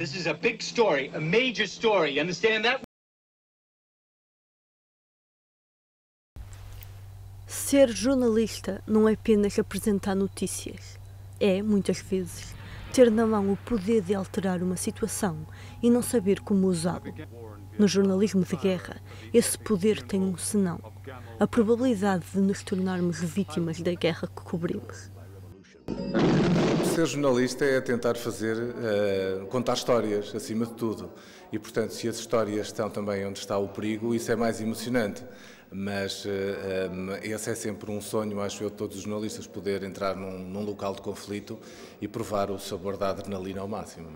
This is a big story, a major story. You understand that? Ser jornalista não é apenas apresentar notícias. É, muitas vezes, ter na mão o poder de alterar uma situação e não saber como usá-lo. No jornalismo de guerra, esse poder tem um senão: a probabilidade de nos tornarmos vítimas da guerra que cobrimos. Ser jornalista é tentar contar histórias, acima de tudo. E, portanto, se as histórias estão também onde está o perigo, isso é mais emocionante. Mas esse é sempre um sonho, acho eu, de todos os jornalistas, poder entrar num local de conflito e provar o sabor da adrenalina ao máximo.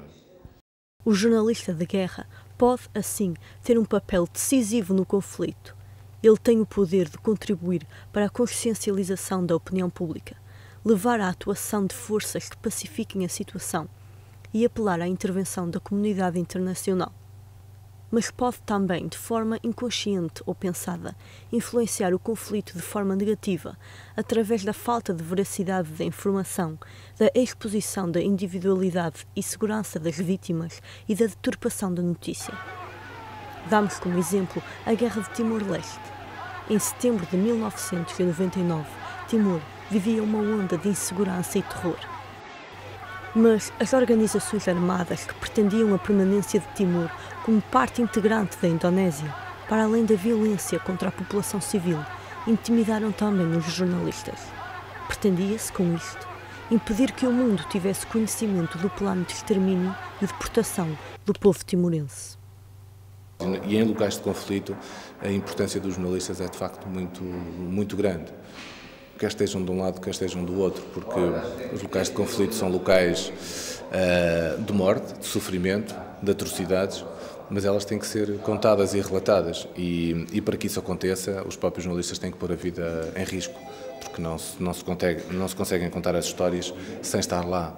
O jornalista de guerra pode, assim, ter um papel decisivo no conflito. Ele tem o poder de contribuir para a consciencialização da opinião pública, levar à atuação de forças que pacifiquem a situação e apelar à intervenção da comunidade internacional. Mas pode também, de forma inconsciente ou pensada, influenciar o conflito de forma negativa, através da falta de veracidade da informação, da exposição da individualidade e segurança das vítimas e da deturpação da notícia. Damos como exemplo a Guerra de Timor-Leste. Em setembro de 1999, Timor vivia uma onda de insegurança e terror. Mas as organizações armadas que pretendiam a permanência de Timor como parte integrante da Indonésia, para além da violência contra a população civil, intimidaram também os jornalistas. Pretendia-se, com isto, impedir que o mundo tivesse conhecimento do plano de extermínio e deportação do povo timorense. E em locais de conflito, a importância dos jornalistas é de facto muito grande. Quer estejam de um lado, quer estejam do outro, porque os locais de conflito são locais de morte, de sofrimento, de atrocidades, mas elas têm que ser contadas e relatadas. E para que isso aconteça, os próprios jornalistas têm que pôr a vida em risco, porque não se conseguem contar as histórias sem estar lá,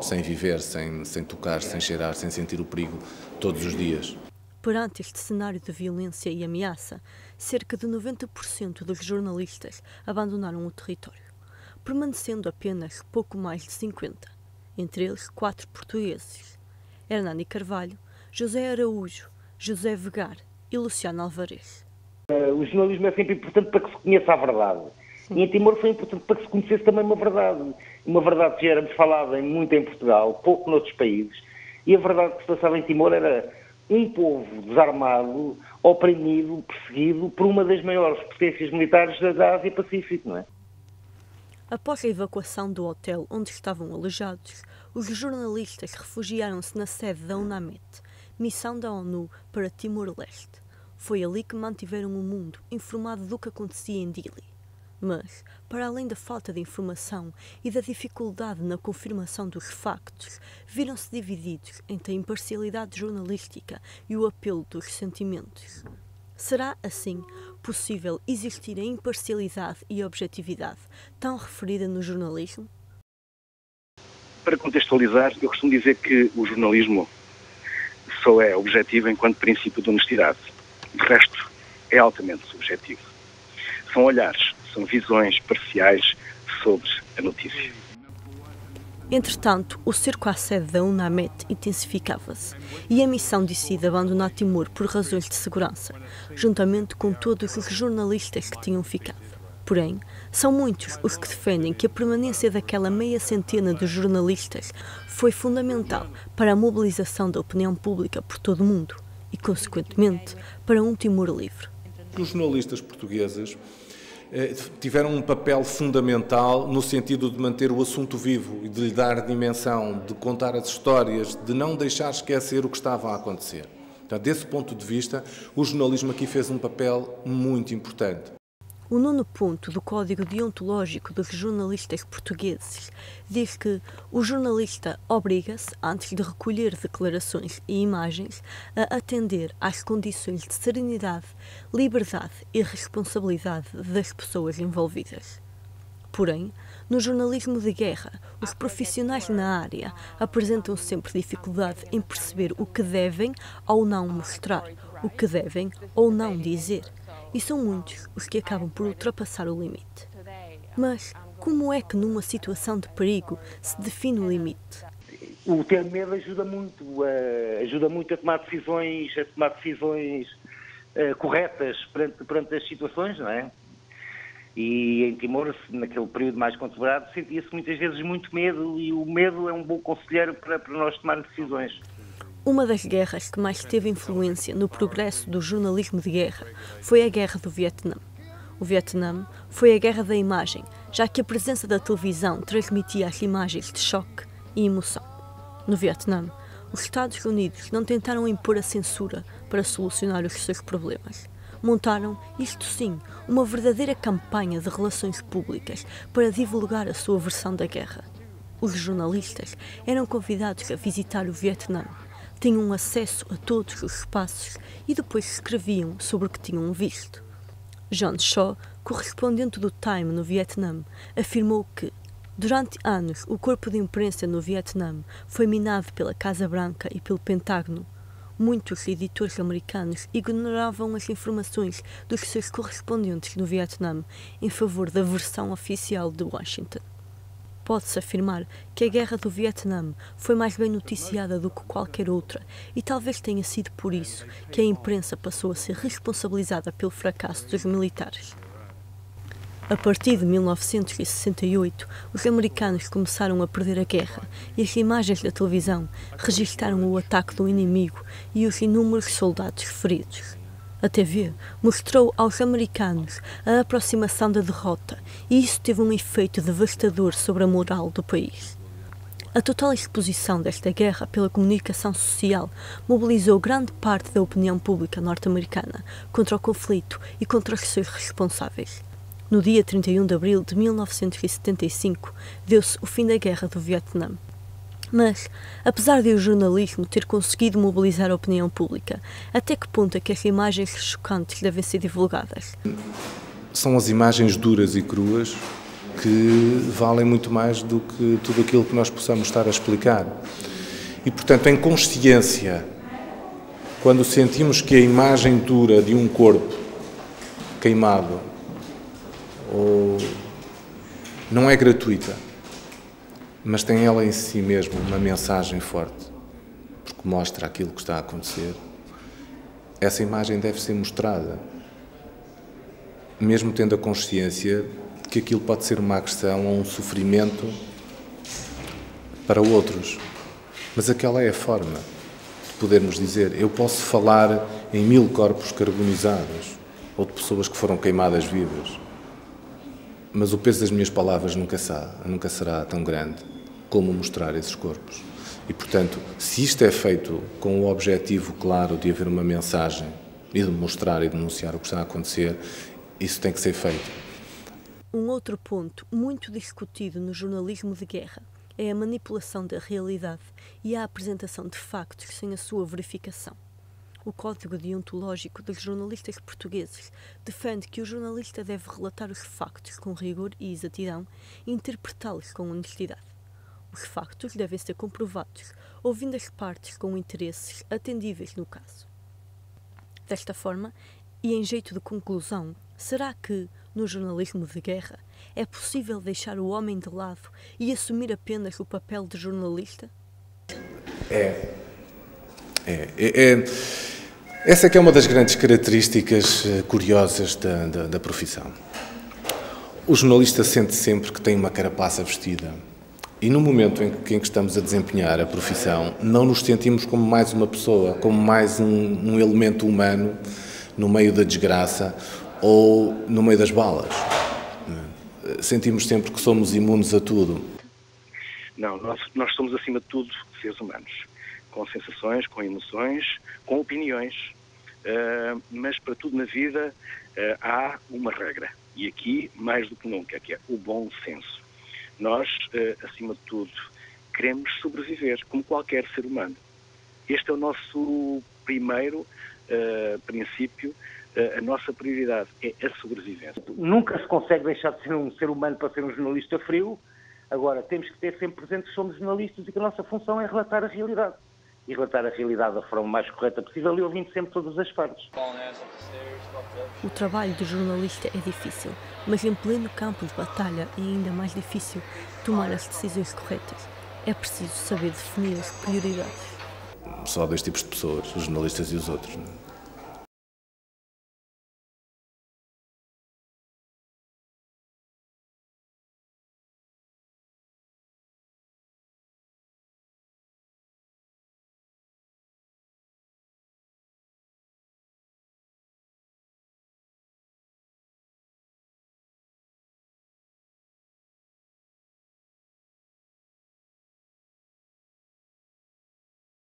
sem viver, sem tocar, sem cheirar, sem sentir o perigo todos os dias. Perante este cenário de violência e ameaça, cerca de 90% dos jornalistas abandonaram o território, permanecendo apenas pouco mais de 50, entre eles 4 portugueses: Hernani Carvalho, José Araújo, José Vegar e Luciano Alvarez. O jornalismo é sempre importante para que se conheça a verdade. E em Timor foi importante para que se conhecesse também uma verdade que já éramos falada muito em Portugal, pouco noutros países, e a verdade que se passava em Timor era um povo desarmado, oprimido, perseguido por uma das maiores potências militares da Ásia-Pacífico, não é? Após a evacuação do hotel onde estavam alojados, os jornalistas refugiaram-se na sede da UNAMET, missão da ONU para Timor-Leste. Foi ali que mantiveram o mundo informado do que acontecia em Dili. Mas, para além da falta de informação e da dificuldade na confirmação dos factos, viram-se divididos entre a imparcialidade jornalística e o apelo dos sentimentos. Será, assim, possível existir a imparcialidade e a objetividade tão referida no jornalismo? Para contextualizar, eu costumo dizer que o jornalismo só é objetivo enquanto princípio de honestidade. De resto, é altamente subjetivo. São olhares, são visões parciais sobre a notícia. Entretanto, o cerco à sede da UNAMET intensificava-se e a missão decide abandonar Timor por razões de segurança, juntamente com todos os jornalistas que tinham ficado. Porém, são muitos os que defendem que a permanência daquela meia centena de jornalistas foi fundamental para a mobilização da opinião pública por todo o mundo e, consequentemente, para um Timor livre. Os jornalistas portugueses tiveram um papel fundamental no sentido de manter o assunto vivo e de lhe dar dimensão, de contar as histórias, de não deixar esquecer o que estava a acontecer. Portanto, desse ponto de vista, o jornalismo aqui fez um papel muito importante. O 9º ponto do Código Deontológico dos Jornalistas Portugueses diz que o jornalista obriga-se, antes de recolher declarações e imagens, a atender às condições de serenidade, liberdade e responsabilidade das pessoas envolvidas. Porém, no jornalismo de guerra, os profissionais na área apresentam sempre dificuldade em perceber o que devem ou não mostrar, o que devem ou não dizer. E são muitos os que acabam por ultrapassar o limite. Mas como é que numa situação de perigo se define o limite? o ter medo ajuda muito a tomar decisões, corretas perante as situações, não é? E em Timor, naquele período mais conturbado, sentia-se muitas vezes muito medo, e o medo é um bom conselheiro para nós tomarmos decisões. Uma das guerras que mais teve influência no progresso do jornalismo de guerra foi a Guerra do Vietnã. O Vietnã foi a guerra da imagem, já que a presença da televisão transmitia as imagens de choque e emoção. No Vietnã, os Estados Unidos não tentaram impor a censura para solucionar os seus problemas. Montaram, isto sim, uma verdadeira campanha de relações públicas para divulgar a sua versão da guerra. Os jornalistas eram convidados a visitar o Vietnã, tinham acesso a todos os espaços e depois escreviam sobre o que tinham visto. John Shaw, correspondente do Time no Vietnã, afirmou que, durante anos, o corpo de imprensa no Vietnã foi minado pela Casa Branca e pelo Pentágono. Muitos editores americanos ignoravam as informações dos seus correspondentes no Vietnã em favor da versão oficial de Washington. Pode-se afirmar que a Guerra do Vietnã foi mais bem noticiada do que qualquer outra, e talvez tenha sido por isso que a imprensa passou a ser responsabilizada pelo fracasso dos militares. A partir de 1968, os americanos começaram a perder a guerra e as imagens da televisão registaram o ataque do inimigo e os inúmeros soldados feridos. A TV mostrou aos americanos a aproximação da derrota e isso teve um efeito devastador sobre a moral do país. A total exposição desta guerra pela comunicação social mobilizou grande parte da opinião pública norte-americana contra o conflito e contra os seus responsáveis. No dia 31 de abril de 1975, deu-se o fim da Guerra do Vietnã. Mas, apesar de o jornalismo ter conseguido mobilizar a opinião pública, até que ponto é que as imagens chocantes devem ser divulgadas? São as imagens duras e cruas que valem muito mais do que tudo aquilo que nós possamos estar a explicar. E, portanto, em consciência, quando sentimos que a imagem dura de um corpo queimado não é gratuita, mas tem ela em si mesmo uma mensagem forte, porque mostra aquilo que está a acontecer, essa imagem deve ser mostrada, mesmo tendo a consciência de que aquilo pode ser uma agressão ou um sofrimento para outros. Mas aquela é a forma de podermos dizer: eu posso falar em 1000 corpos carbonizados ou de pessoas que foram queimadas vivas, mas o peso das minhas palavras nunca será tão grande como mostrar esses corpos. E, portanto, se isto é feito com o objetivo claro de haver uma mensagem e de mostrar e denunciar o que está a acontecer, isso tem que ser feito. Um outro ponto muito discutido no jornalismo de guerra é a manipulação da realidade e a apresentação de factos sem a sua verificação. O Código Deontológico dos Jornalistas Portugueses defende que o jornalista deve relatar os factos com rigor e exatidão e interpretá-los com honestidade. Os factos devem ser comprovados, ouvindo as partes com interesses atendíveis no caso. Desta forma, e em jeito de conclusão, será que, no jornalismo de guerra, é possível deixar o homem de lado e assumir apenas o papel de jornalista? Essa é que é uma das grandes características curiosas da profissão. O jornalista sente sempre que tem uma carapaça vestida. E no momento em que estamos a desempenhar a profissão, não nos sentimos como mais uma pessoa, como mais um elemento humano no meio da desgraça ou no meio das balas. Sentimos sempre que somos imunes a tudo. Não, nós somos, acima de tudo, seres humanos, com sensações, com emoções, com opiniões, mas para tudo na vida há uma regra, e aqui, mais do que nunca, que é o bom senso. Nós, acima de tudo, queremos sobreviver, como qualquer ser humano. Este é o nosso primeiro princípio, a nossa prioridade é a sobrevivência. Nunca se consegue deixar de ser um ser humano para ser um jornalista frio. Agora, temos que ter sempre presente que somos jornalistas e que a nossa função é relatar a realidade. E relatar a realidade da forma mais correta possível e ouvindo sempre todas as partes. O trabalho do jornalista é difícil, mas em pleno campo de batalha é ainda mais difícil tomar as decisões corretas. é preciso saber definir as prioridades. Só há dois tipos de pessoas, os jornalistas e os outros.